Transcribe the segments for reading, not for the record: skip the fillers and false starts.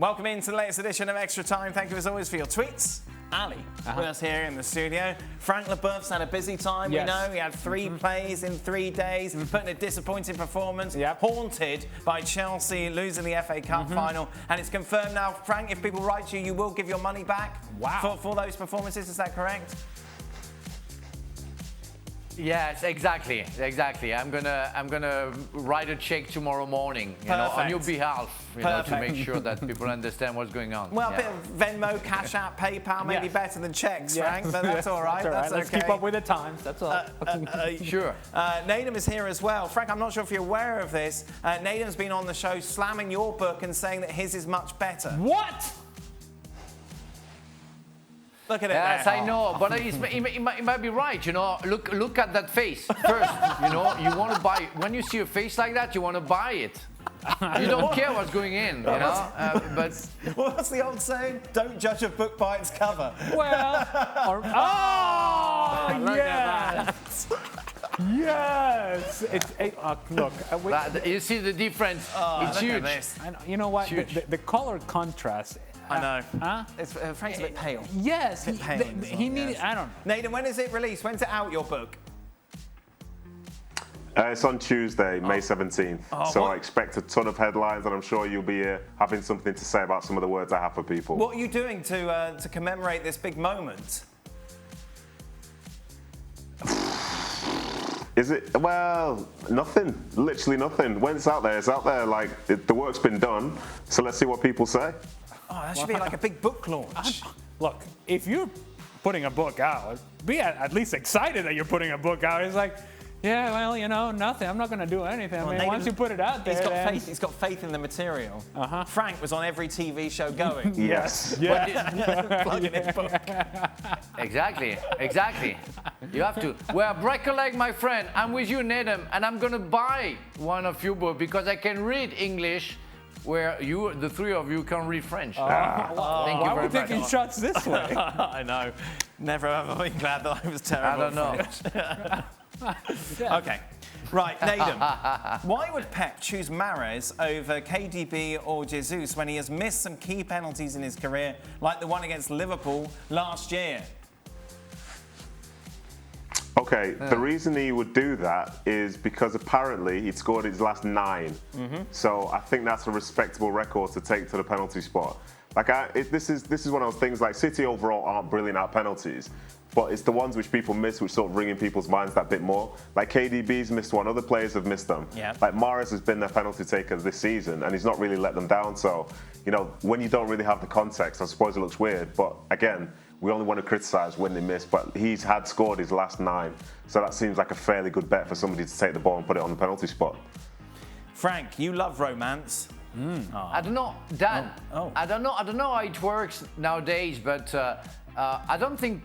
Welcome into the latest edition of Extra Time. Thank you as always for your tweets. Ali with us here in the studio. Frank Leboeuf's had a busy time, we know. He had 3 plays in 3 days, put in a disappointing performance, haunted by Chelsea losing the FA Cup final. And it's confirmed now, Frank, if people write to you, you will give your money back for those performances. Is that correct? Yes, exactly. I'm gonna write a check tomorrow morning, on your behalf, to make sure that people understand what's going on. Well, a bit of Venmo, Cash App, PayPal, maybe better than checks, Frank, but that's all right. That's Let's keep up with the times. That's all. Sure. Nedum is here as well. Frank, I'm not sure if you're aware of this. Nedum's been on the show slamming your book and saying that his is much better. What? Look at it. Yes, I know, but he might be right. Look at that face first. You want to buy. When you see a face like that, you want to buy it. You don't care what's going in, but what's the old saying? Don't judge a book by its cover. Well, yes. Yes. Look. You see the difference. It's huge. You know what? The color contrast. I know. Frank's a bit pale. Yes. A bit pale he needed. I don't know. Nedum, when is it released? When's it out, your book? It's on Tuesday, May 17th. So I expect a ton of headlines, and I'm sure you'll be having something to say about some of the words I have for people. What are you doing to commemorate this big moment? Is it? Well, nothing. Literally nothing. When it's out there, it's out there. Like, the work's been done. So let's see what people say. Oh, that should be like a big book launch. Look, if you're putting a book out, be at least excited that you're putting a book out. It's like, yeah, well, nothing. I'm not going to do anything. Well, once you put it out there, he's got faith in the material. Frank was on every TV show going. Yes. Plugging his book. Exactly. You have to. Well, break a leg, my friend. I'm with you, Nedum, and I'm going to buy one of your books because I can read English, where the 3 of you can read French. Thank you very much. Why are we taking shots this way? I know. Never have I been glad that I was terrible. I don't know. Okay. Right, Nedum. Why would Pep choose Mahrez over KDB or Jesus when he has missed some key penalties in his career, like the one against Liverpool last year? Okay, the reason he would do that is because apparently he'd scored his last 9. So I think that's a respectable record to take to the penalty spot. Like, this is one of those things, like, City overall aren't brilliant at penalties, but it's the ones which people miss which sort of ring in people's minds that bit more. Like, KDB's missed one, other players have missed them. Like, Mahrez has been their penalty taker this season, and he's not really let them down. So, when you don't really have the context, I suppose it looks weird. But again, we only want to criticise when they miss, but he's had scored his last 9. So that seems like a fairly good bet for somebody to take the ball and put it on the penalty spot. Frank, you love romance. I don't know, Dan. I don't know how it works nowadays, but I don't think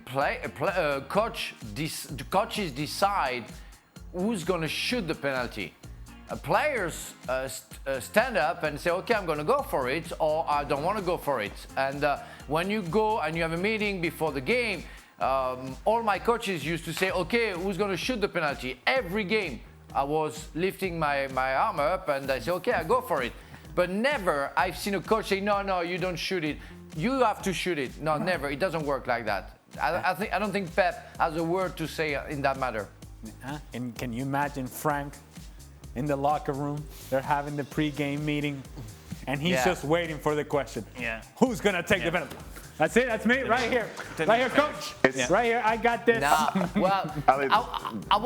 coaches decide who's going to shoot the penalty. Players stand up and say, okay, I'm going to go for it, or I don't want to go for it. And when you go and you have a meeting before the game, all my coaches used to say, okay, who's going to shoot the penalty? Every game I was lifting my arm up and I say, okay, I go for it. But never I've seen a coach say, no, you don't shoot it. You have to shoot it. No, never. It doesn't work like that. I don't think Pep has a word to say in that matter. And can you imagine Frank in the locker room? They're having the pre-game meeting, and he's just waiting for the question. Who's going to take the penalty? That's it. That's me right here. Right here, coach. Right here. I got this. Nah, well, I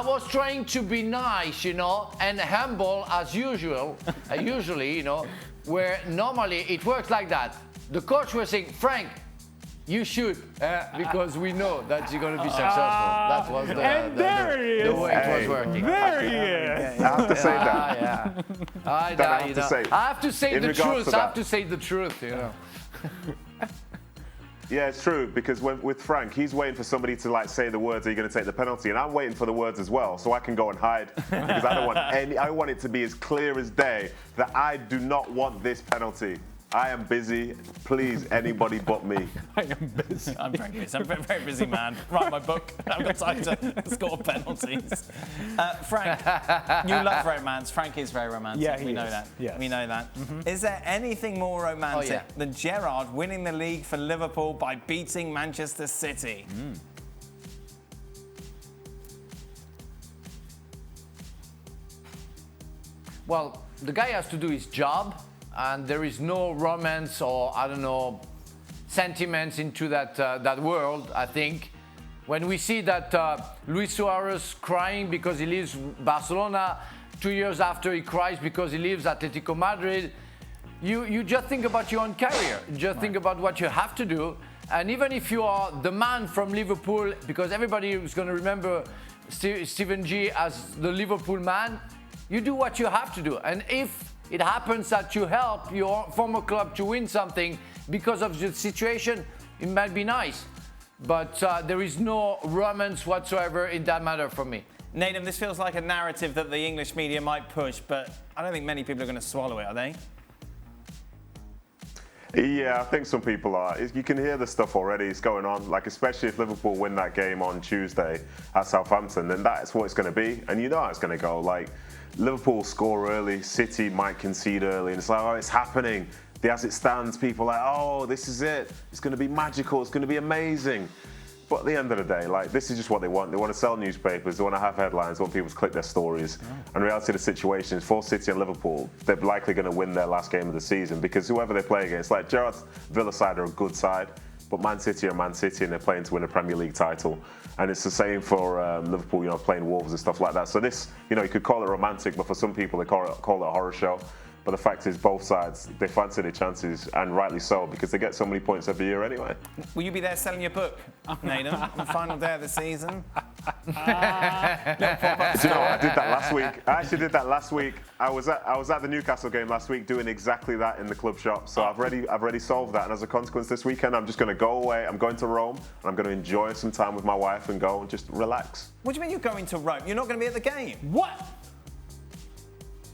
was trying to be nice, and humble as usual. Usually, where normally it works like that. The coach was saying, Frank, you should, because we know that you're going to be successful. That was the way it was working. There he is. I have to say that. I have to say the truth. I have to say the truth, Yeah, it's true, because with Frank, he's waiting for somebody to say the words, are you going to take the penalty? And I'm waiting for the words as well, so I can go and hide, because I don't want I want it to be as clear as day that I do not want this penalty. I am busy. Please, anybody but me. I am busy. I'm very busy. I'm a very busy man. Write my book. I've got time to score penalties. Frank, you love romance. Frank is very romantic. Yeah, we know that. Yes. We know that. Is there anything more romantic than Gerrard winning the league for Liverpool by beating Manchester City? Well, the guy has to do his job, and there is no romance or, I don't know, sentiments into that world, I think. When we see that Luis Suarez crying because he leaves Barcelona, 2 years after he cries because he leaves Atletico Madrid, you just think about your own career. You just think about what you have to do. And even if you are the man from Liverpool, because everybody is going to remember Steven G as the Liverpool man, you do what you have to do. And if it happens that you help your former club to win something because of the situation, it might be nice. But there is no romance whatsoever in that matter for me. Nedum, this feels like a narrative that the English media might push, but I don't think many people are going to swallow it, are they? Yeah, I think some people are. You can hear the stuff already. It's going on. Like, especially if Liverpool win that game on Tuesday at Southampton, then that's what it's going to be. And you know how it's going to go. Like, Liverpool score early, City might concede early, and it's like, oh, it's happening. As it stands, people are like, oh, this is it. It's going to be magical. It's going to be amazing. But at the end of the day, like, this is just what they want. They want to sell newspapers. They want to have headlines. They want people to click their stories. And the reality of the situation is, for City and Liverpool, they're likely going to win their last game of the season because whoever they play against, like Gerrard's Villa side are a good side, but Man City are Man City and they're playing to win a Premier League title. And it's the same for Liverpool, you know, playing Wolves and stuff like that. So this, you know, you could call it romantic, but for some people they call it a horror show. But the fact is, both sides, they fancy their chances, and rightly so, because they get so many points every year anyway. Will you be there selling your book, Nedum, on the final day of the season? Do you know, I did that last week. I actually did that last week. I was at the Newcastle game last week doing exactly that in the club shop. So I've already solved that. And as a consequence, this weekend I'm just going to go away. I'm going to Rome, and I'm going to enjoy some time with my wife and go and just relax. What do you mean you're going to Rome? You're not going to be at the game? What?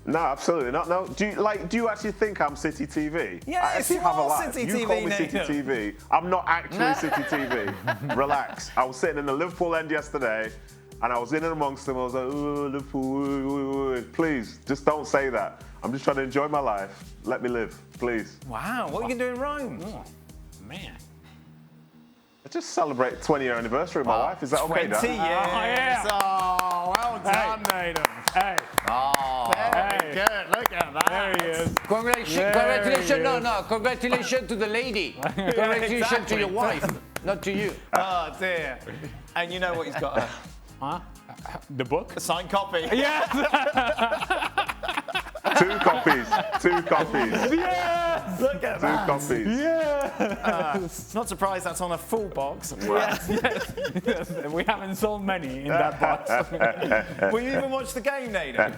No, absolutely not. No, do you actually think I'm City TV? Yes, I you have a are life. City You TV, call me City Nedum. TV. I'm not actually City TV. Relax. I was sitting in the Liverpool end yesterday, and I was in and amongst them. I was like, oh, Liverpool, please, just don't say that. I'm just trying to enjoy my life. Let me live, please. Wow, what are you going to do in Rome? Oh, man. I just celebrate 20-year anniversary of my wife. Is that okay, 20 Dan? years. yeah. Oh, well done, Nedum. Hey. Oh, Very good. Look at that. There he is. congratulations! No, congratulations to the lady. Congratulations exactly. to your wife, not to you. Oh, dear. And you know what he's got? Huh? The book? A signed copy. Yes! Two copies. Yes! Look at Two that. copies. Yes! Not surprised that's on a full box. Yes. We haven't sold many in that box. Will you even watch the game, Nedum?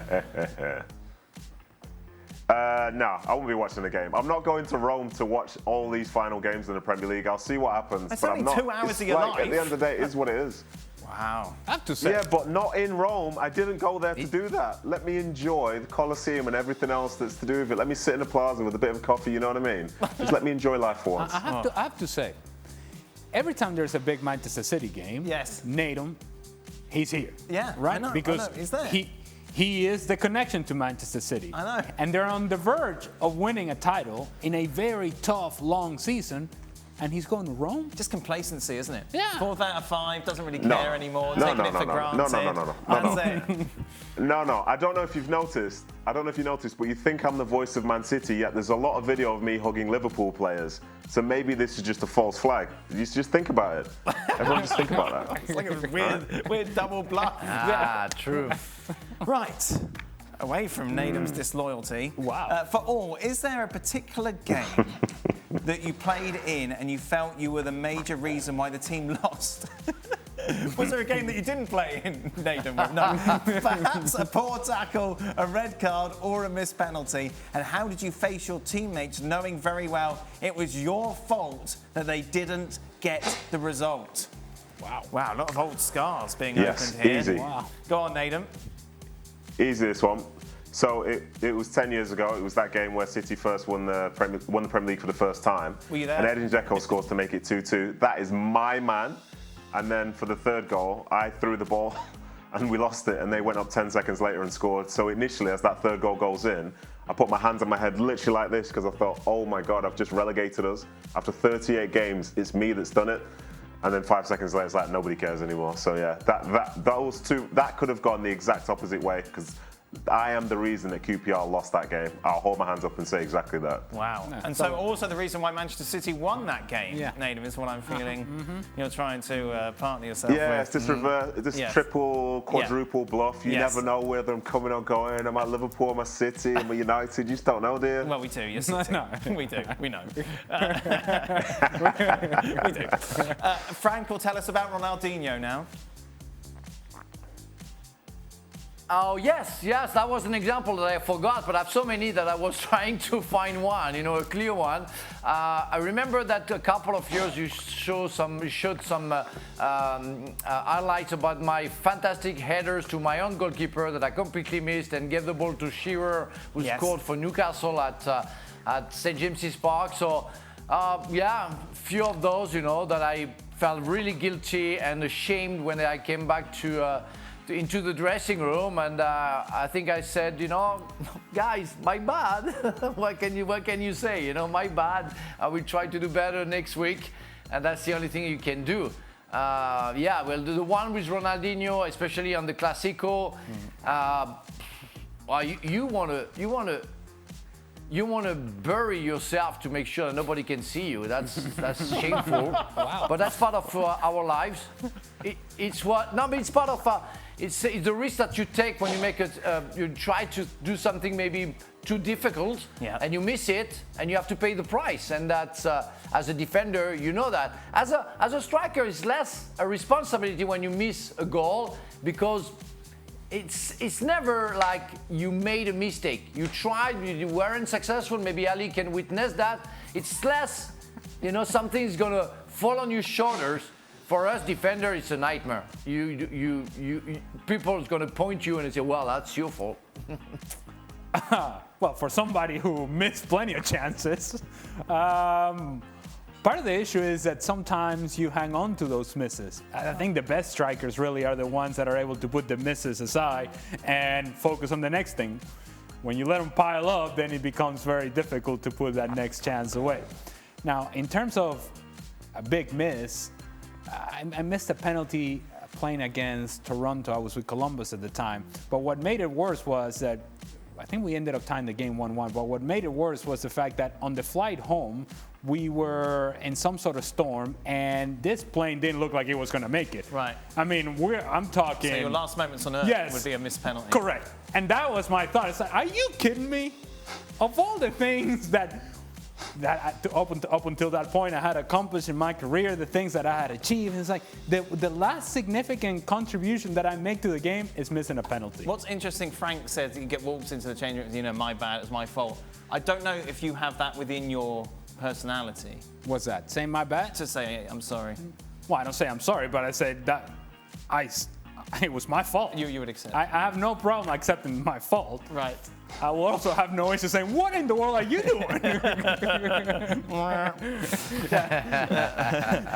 No, I won't be watching the game. I'm not going to Rome to watch all these final games in the Premier League. I'll see what happens. That's but only I'm not. 2 hours It's of your like, life. At the end of the day, it is what it is. Wow. I have to say. Yeah, but not in Rome. I didn't go there to do that. Let me enjoy the Colosseum and everything else that's to do with it. Let me sit in the plaza with a bit of coffee, you know what I mean? Just let me enjoy life for once. I have to say, every time there's a big Manchester City game, Yes. Nedum, he's here. Yeah, right? I know, Because he's there. he is the connection to Manchester City. I know. And they're on the verge of winning a title in a very tough, long season. And he's going to Rome? Just complacency, isn't it? Yeah. 4th out of 5, doesn't really No. care anymore, No, taking no, it no, for no. granted. No. That's it. No. I don't know if you've noticed. But you think I'm the voice of Man City, yet there's a lot of video of me hugging Liverpool players. So maybe this is just a false flag. You just think about it. Everyone just think about that. It's like a weird double bluff. True. Right. Away from Nedum's disloyalty. Wow. For all, is there a particular game that you played in and you felt you were the major reason why the team lost? Was there a game that you didn't play in, Nedum? No. Perhaps a poor tackle, a red card, or a missed penalty. And how did you face your teammates knowing very well it was your fault that they didn't get the result? Wow. Wow, a lot of old scars being Yes, opened here. easy. Wow. Go on, Nedum. Easy, this one. So it was 10 years ago. It was that game where City first won the Premier League for the first time. Were you there? And Edin Dzeko scores to make it 2-2. That is my man. And then for the third goal, I threw the ball and we lost it. And they went up 10 seconds later and scored. So initially, as that third goal goes in, I put my hands on my head literally like this because I thought, oh my God, I've just relegated us. After 38 games, it's me that's done it. And then 5 seconds later, it's like nobody cares anymore. So yeah, that could have gone the exact opposite way because I am the reason that QPR lost that game. I'll hold my hands up and say exactly that. Wow. And so also the reason why Manchester City won that game, Nedum, is what I'm feeling you're trying to partner yourself with. Yeah, it's this triple, quadruple bluff. You never know whether I'm coming or going. Am I Liverpool, am I City, am I United? You just don't know, do you? Well, we do. You're City. No. We do. We know. We do. Frank will tell us about Ronaldinho now. Oh, yes, that was an example that I forgot, but I have so many that I was trying to find one, a clear one. I remember that a couple of years you showed some highlights about my fantastic headers to my own goalkeeper that I completely missed and gave the ball to Shearer, who scored for Newcastle at St. James's Park. So, few of those, that I felt really guilty and ashamed when I came back into the dressing room, and I think I said, guys, my bad. What can you say? My bad. I will try to do better next week, and that's the only thing you can do. Well, the one with Ronaldinho, especially on the Clasico, you want to bury yourself to make sure that nobody can see you. That's shameful. Wow. But that's part of our lives. It's part of. It's the risk that you take when you you try to do something maybe too difficult, and you miss it, and you have to pay the price. And that's as a defender, you know that. As a striker, it's less a responsibility when you miss a goal because it's never like you made a mistake. You tried, you weren't successful. Maybe Ali can witness that. It's less, something is gonna fall on your shoulders. For us, defender, it's a nightmare. People is going to point you and say, well, that's your fault. Well, for somebody who missed plenty of chances, part of the issue is that sometimes you hang on to those misses. I think the best strikers really are the ones that are able to put the misses aside and focus on the next thing. When you let them pile up, then it becomes very difficult to put that next chance away. Now, in terms of a big miss, I missed a penalty playing against Toronto. I was with Columbus at the time. But what made it worse was that I think we ended up tying the game 1-1. But what made it worse was the fact that on the flight home, we were in some sort of storm, and this plane didn't look like it was going to make it. Right. I mean, I'm talking. So your last moments on Earth would be a missed penalty. Correct. And that was my thought. It's like, are you kidding me? Of all the things that up until that point I had accomplished in my career, the things that I had achieved, it's like the last significant contribution that I make to the game is missing a penalty. What's interesting, Frank said you get walked into the change room, my bad, it's my fault. I don't know if you have that within your personality. What's that? Saying my bad? To say I'm sorry. Well, I don't say I'm sorry, but I say that it was my fault. You would accept. I have no problem accepting my fault. Right. I will also have no issue saying, what in the world are you doing?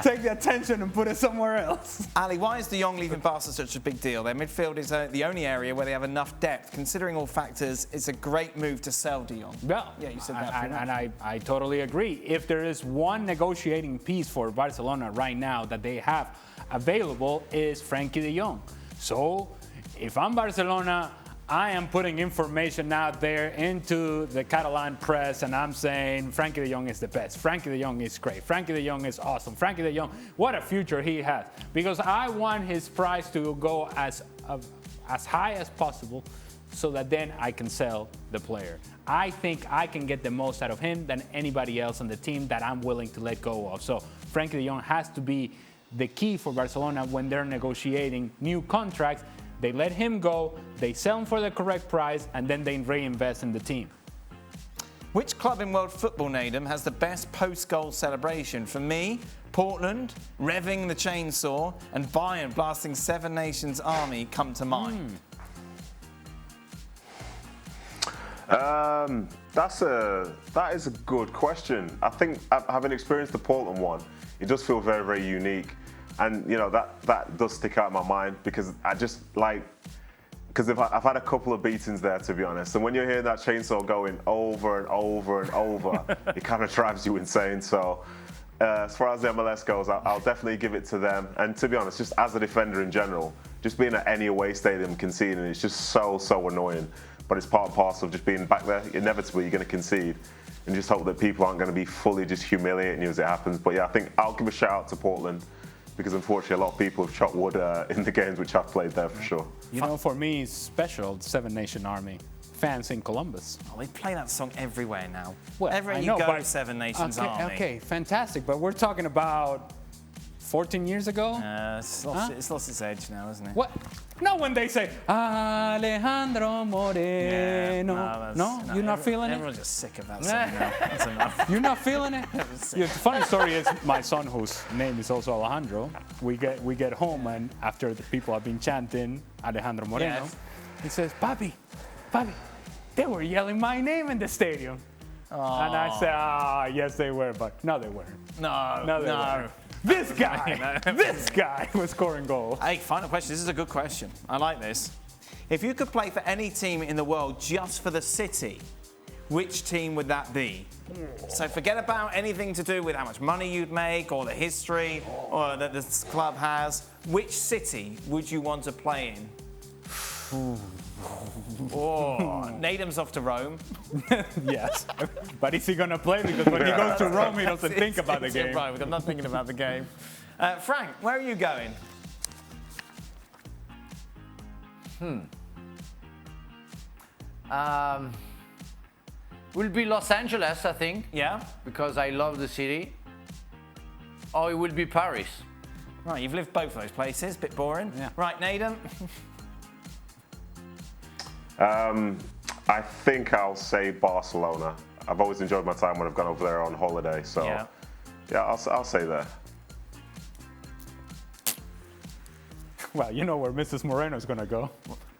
Take the attention and put it somewhere else. Ali, why is De Jong leaving Barca such a big deal? Their midfield is the only area where they have enough depth. Considering all factors, it's a great move to sell De Jong. Yeah, you said that. And I totally agree. If there is one negotiating piece for Barcelona right now that they have available is Frenkie de Jong. So if I'm Barcelona, I am putting information out there into the Catalan press, and I'm saying Frenkie de Jong is the best. Frenkie de Jong is great. Frenkie de Jong is awesome. Frenkie de Jong, what a future he has. Because I want his price to go as high as possible so that then I can sell the player. I think I can get the most out of him than anybody else on the team that I'm willing to let go of. So Frenkie de Jong has to be the key for Barcelona when they're negotiating new contracts. They let him go, they sell him for the correct price, and then they reinvest in the team. Which club in world football, Nedum, has the best post-goal celebration? For me, Portland, revving the chainsaw, and Bayern blasting Seven Nations Army come to mind. That is a good question. I think having experienced the Portland one, it does feel very, very unique. And, you know, that does stick out in my mind because I just like, because I've had a couple of beatings there, to be honest. And when you're hearing that chainsaw going over and over and over, it kind of drives you insane. So as far as the MLS goes, I'll definitely give it to them. And to be honest, just as a defender in general, just being at any away stadium conceding, it's just so annoying. But it's part and parcel of just being back there. Inevitably, you're going to concede. And just hope that people aren't going to be fully just humiliating you as it happens. But yeah, I think I'll give a shout out to Portland, because unfortunately a lot of people have chopped wood in the games which I've played there for sure. You know, for me, it's special, the Seven Nation Army. Fans in Columbus. Oh, they play that song everywhere now. Well, everywhere you go, Seven Nations Army. Okay, fantastic. But we're talking about 14 years ago? It's lost its edge now, isn't it? What? No, when they say Alejandro Moreno. Yeah, no, you're not feeling it? Everyone's just sick of that song now. That's enough. You're not feeling it? The funny story is my son, whose name is also Alejandro, we get home, and after the people have been chanting Alejandro Moreno, he says, Papi, they were yelling my name in the stadium. Aww. And I said, yes, they were, but no, they weren't. No, they weren't. This guy was scoring goals. Hey, final question. This is a good question. I like this. If you could play for any team in the world just for the city, which team would that be? So forget about anything to do with how much money you'd make or the history or that this club has. Which city would you want to play in? Nedum's off to Rome. Yes, but is he going to play? Because when he goes to Rome, he doesn't think about the game. Right, I'm not thinking about the game. Frank, where are you going? Will be Los Angeles, I think. Yeah? Because I love the city. Or it will be Paris. Right, you've lived both those places. Bit boring. Yeah. Right, Nedum? I think I'll say Barcelona. I've always enjoyed my time when I've gone over there on holiday, so yeah, I'll say there. Well, you know where Mrs. Moreno is going to go.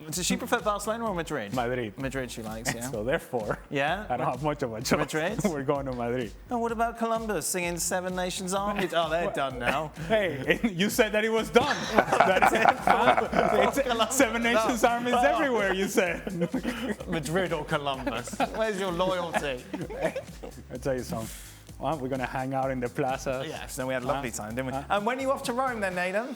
Does she prefer Barcelona or Madrid? Madrid. Madrid she likes, yeah. So therefore, I don't have much of a choice. Madrid? We're going to Madrid. And what about Columbus singing Seven Nations Army? Oh, they're done now. Hey, you said that it was done. That's it. It's Seven Nations Armies everywhere, you said. Madrid or Columbus? Where's your loyalty? I'll tell you something. Well, we're going to hang out in the plaza. Yeah, so we had a lovely time, didn't we? And when are you off to Rome then, Nedum?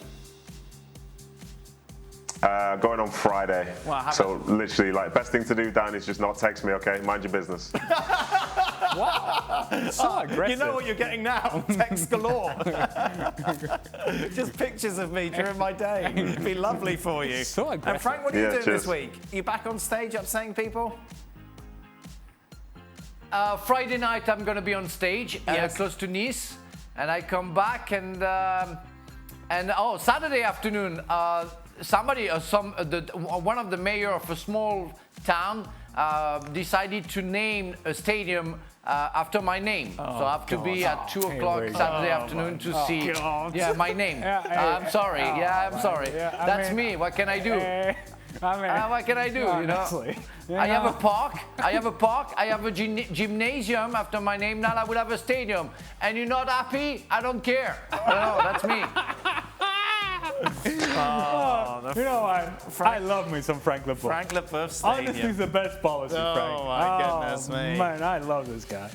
Going on Friday. Wow, so literally, like, best thing to do, Dan, is just not text me, okay? Mind your business. Wow. So aggressive. You know what you're getting now? Text galore. Just pictures of me during my day. It'd be lovely for you. So aggressive. And Frank, what are you doing this week? Are you back on stage upsetting people? Friday night, I'm going to be on stage close to Nice. And I come back and Saturday afternoon, one of the mayor of a small town decided to name a stadium after my name. So I have to be at 2 o'clock Saturday afternoon to see my name. I'm sorry. I'm sorry. That's me. What can I do? What can I do? Honestly, I have a park. I have a gymnasium after my name. Now I will have a stadium. And you're not happy? I don't care. No, that's me. You know what? I love me some Frank Leboeuf. Frank Leboeuf Stadium. Honestly, he's the best policy, Frank. Oh, my goodness me. Man, I love this guy.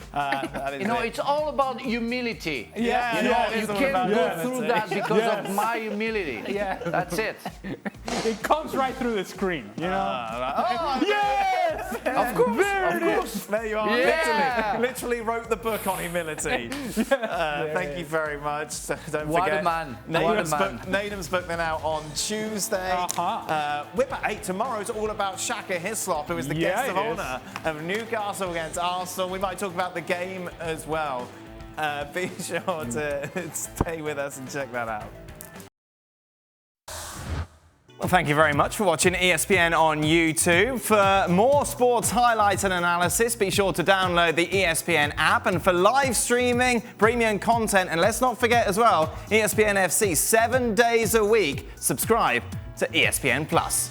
It's all about humility. You can't go through that because of my humility. Yeah, that's it. It comes right through the screen, you know? Yes! Of course. There you are. Yeah. Literally wrote the book on humility. Thank you very much. So don't what forget. A man. Nedum's book then out on Tuesday. Whip at 8 tomorrow. It's all about Shaka Hislop, who is the guest of honour of Newcastle against Arsenal. We might talk about the game as well. Be sure to stay with us and check that out. Well, thank you very much for watching ESPN on YouTube. For more sports highlights and analysis, be sure to download the ESPN app. And for live streaming, premium content, and let's not forget as well, ESPN FC 7 days a week. Subscribe to ESPN+.